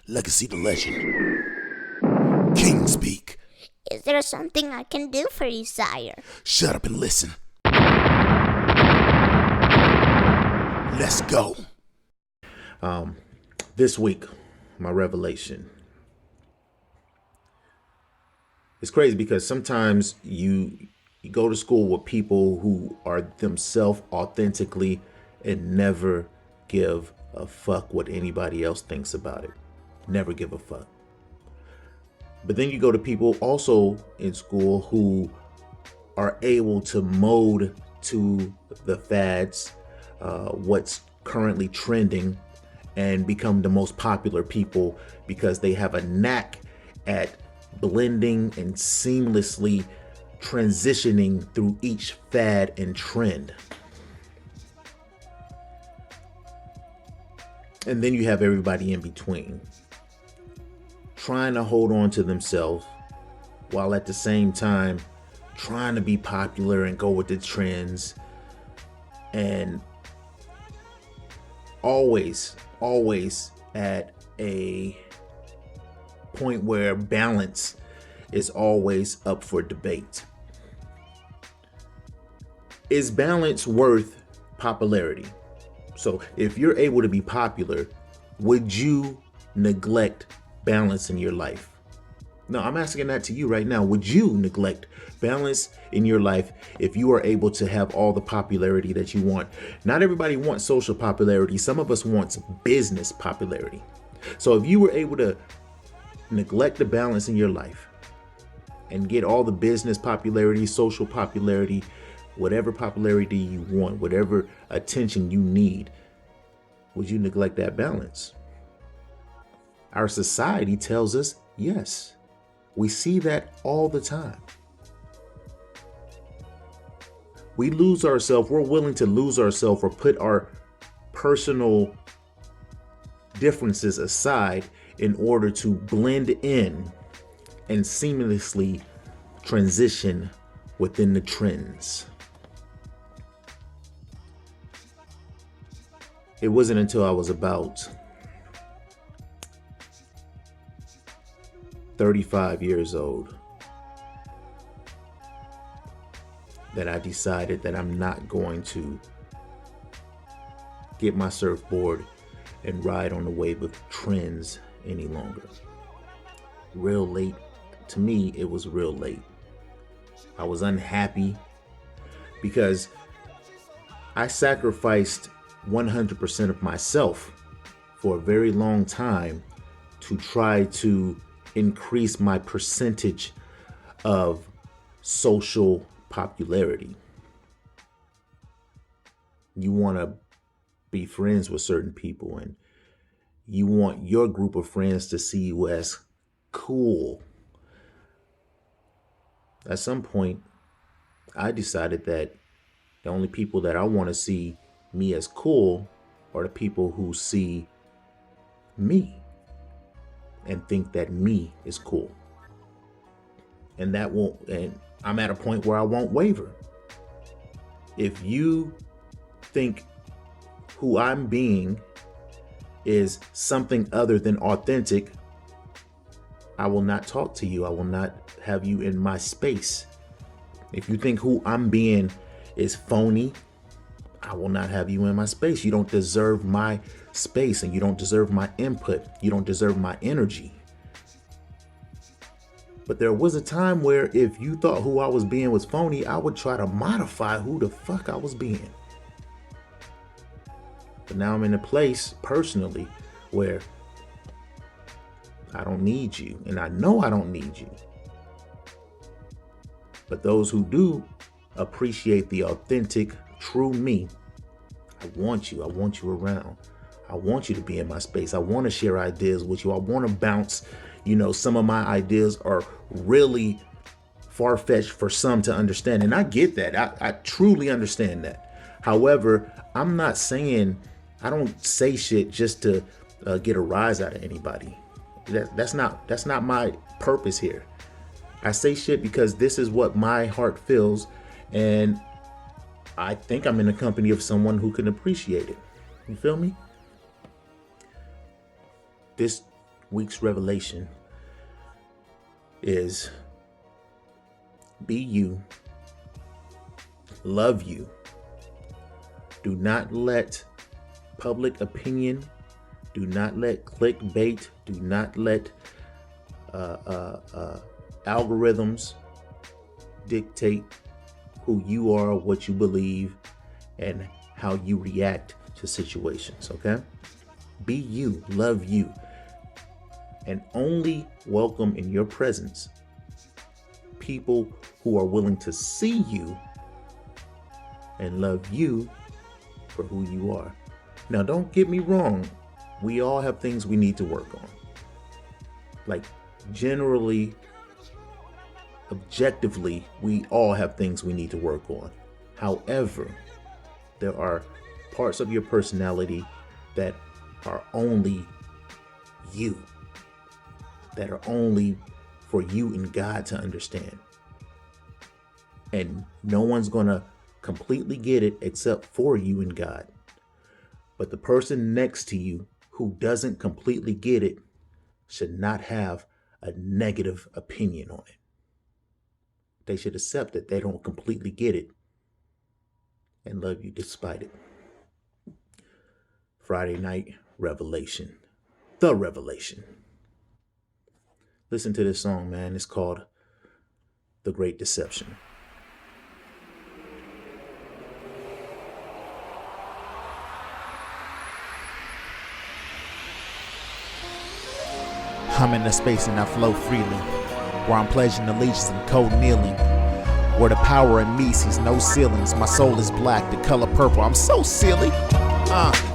Legacy the legend. King speak. Is there something I can do for you, sire? Shut up and listen. Let's go. This week, my revelation. It's crazy because sometimes you go to school with people who are themselves authentically and never give a fuck what anybody else thinks about it. Never give a fuck. But then you go to people also in school who are able to mold to the fads, what's currently trending, and become the most popular people because they have a knack at blending and seamlessly transitioning through each fad and trend. And then you have everybody in between, trying to hold on to themselves while at the same time trying to be popular and go with the trends, and always at a point where balance is always up for debate. Is balance worth popularity? So if you're able to be popular, would you neglect balance in your life? No, I'm asking that to you right now. Would you neglect balance in your life if you are able to have all the popularity that you want? Not everybody wants social popularity. Some of us want business popularity. So if you were able to neglect the balance in your life and get all the business popularity, social popularity, whatever popularity you want, whatever attention you need, would you neglect that balance? Our society tells us yes. We see that all the time. We lose ourselves. We're willing to lose ourselves or put our personal differences aside in order to blend in and seamlessly transition within the trends. It wasn't until I was about 35 years old that I decided that I'm not going to get my surfboard and ride on the wave of trends any longer. Real late. To me, it was real late. I was unhappy because I sacrificed 100% of myself for a very long time to try to increase my percentage of social popularity. You want to be friends with certain people and you want your group of friends to see you as cool. At some point, I decided that the only people that I want to see me as cool are the people who see me and think that me is cool. And I'm at a point where I won't waver. If you think who I'm being is something other than authentic, I will not talk to you. I will not have you in my space. If you think who I'm being is phony, I will not have you in my space. You don't deserve my space and you don't deserve my input. You don't deserve my energy. But there was a time where if you thought who I was being was phony, I would try to modify who the fuck I was being. But now I'm in a place personally where I don't need you, and I know I don't need you. But those who do appreciate the authentic, true me, I want you around. I want you to be in my space. I want to share ideas with you. I want to bounce. Some of my ideas are really far-fetched for some to understand. And I get that. I truly understand that. However, I'm not saying, I don't say shit just to get a rise out of anybody. That's not my purpose here. I say shit because this is what my heart feels. And I think I'm in the company of someone who can appreciate it. You feel me? This week's revelation is be you, love you. Do not let public opinion, do not let clickbait, do not let algorithms dictate who you are, what you believe, and how you react to situations, okay? Be you, love you, and only welcome in your presence people who are willing to see you and love you for who you are. Now, don't get me wrong. We all have things we need to work on. Like, generally, objectively, we all have things we need to work on. However, there are parts of your personality that are only you, that are only for you and God to understand. And no one's gonna completely get it except for you and God. But the person next to you who doesn't completely get it should not have a negative opinion on it. They should accept that they don't completely get it and love you despite it. Friday night revelation. The revelation. Listen to this song, man. It's called The Great Deception. I'm in the space and I flow freely, where I'm pledging allegiance and cold kneeling, where the power in me sees no ceilings. My soul is black, the color purple. I'm so silly.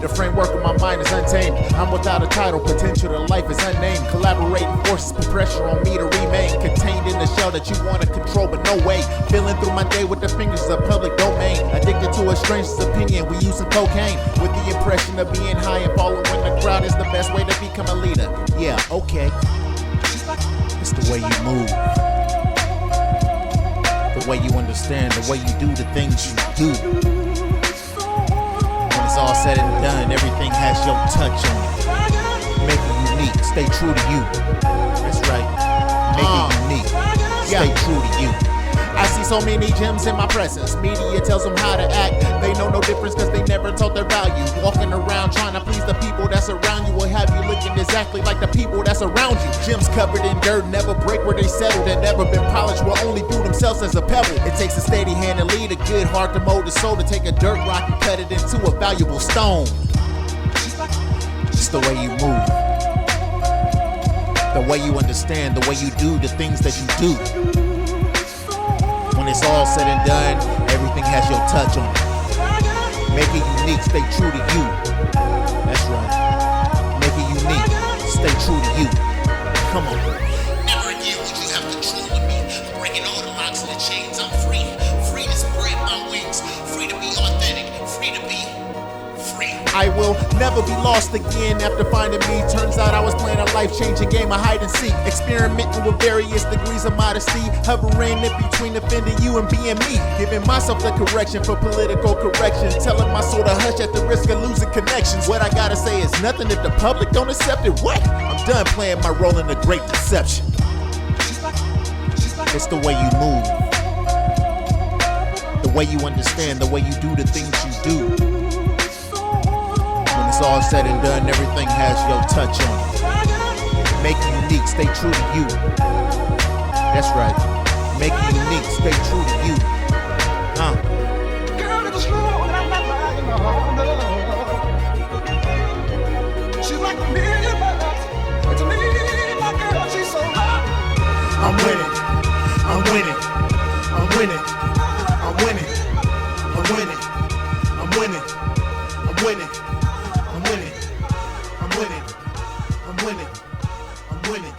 The framework of my mind is untamed. I'm without a title, potential to life is unnamed. Collaborating forces put pressure on me to remain contained in the shell that you want to control, but no way. Feeling through my day with the fingers of public domain. Addicted to a stranger's opinion, we using cocaine with the impression of being high and following the crowd is the best way to become a leader. Yeah, okay. It's the way you move, the way you understand, the way you do the things you do. When it's all said and done, everything has your touch on it. Make it unique, stay true to you. That's right. Make it unique, stay true to you. I see so many gems in my presence. Media tells them how to act. They know no difference because they never taught their value. Walking around trying to please the people that's around you will have you looking exactly like the people that's around you. Gems covered in dirt, never break where they settled and never been polished, will only view themselves as a pebble. It takes a steady hand to lead, a good heart to mold the soul, to take a dirt rock and cut it into a valuable stone. It's the way you move, the way you understand, the way you do the things that you do. When it's all said and done, everything has your touch on it. Make it unique, stay true to you. That's right. Make it unique, stay true to you. Come on. Never again would you have control of me. I'm breaking all the locks and the chains. I'm free. Free to spread my wings. Free to be authentic. Free to be free. I will never be lost again after finding me. Turns out I was playing a life-changing game of hide and seek, experimenting with various degrees of modesty, hovering in between offending you and being me, giving myself the correction for political correction, telling my soul to hush at the risk of losing connections. What I gotta say is nothing if the public don't accept it. What? I'm done playing my role in the great deception. It's the way you move, the way you understand, the way you do the things you do. When it's all said and done, everything has your touch on it. Make it unique, stay true to you. That's right. Make it unique, stay true to you. Girl, it was true, and I'm not lying, no. She's like a million bucks. It's me, my girl, she's so hot. I'm winning. I'm winning. I'm winning. I'm winning. I'm winning. I'm winning. I'm winning. I'm winning. I'm winning. I'm winning. I'm winning.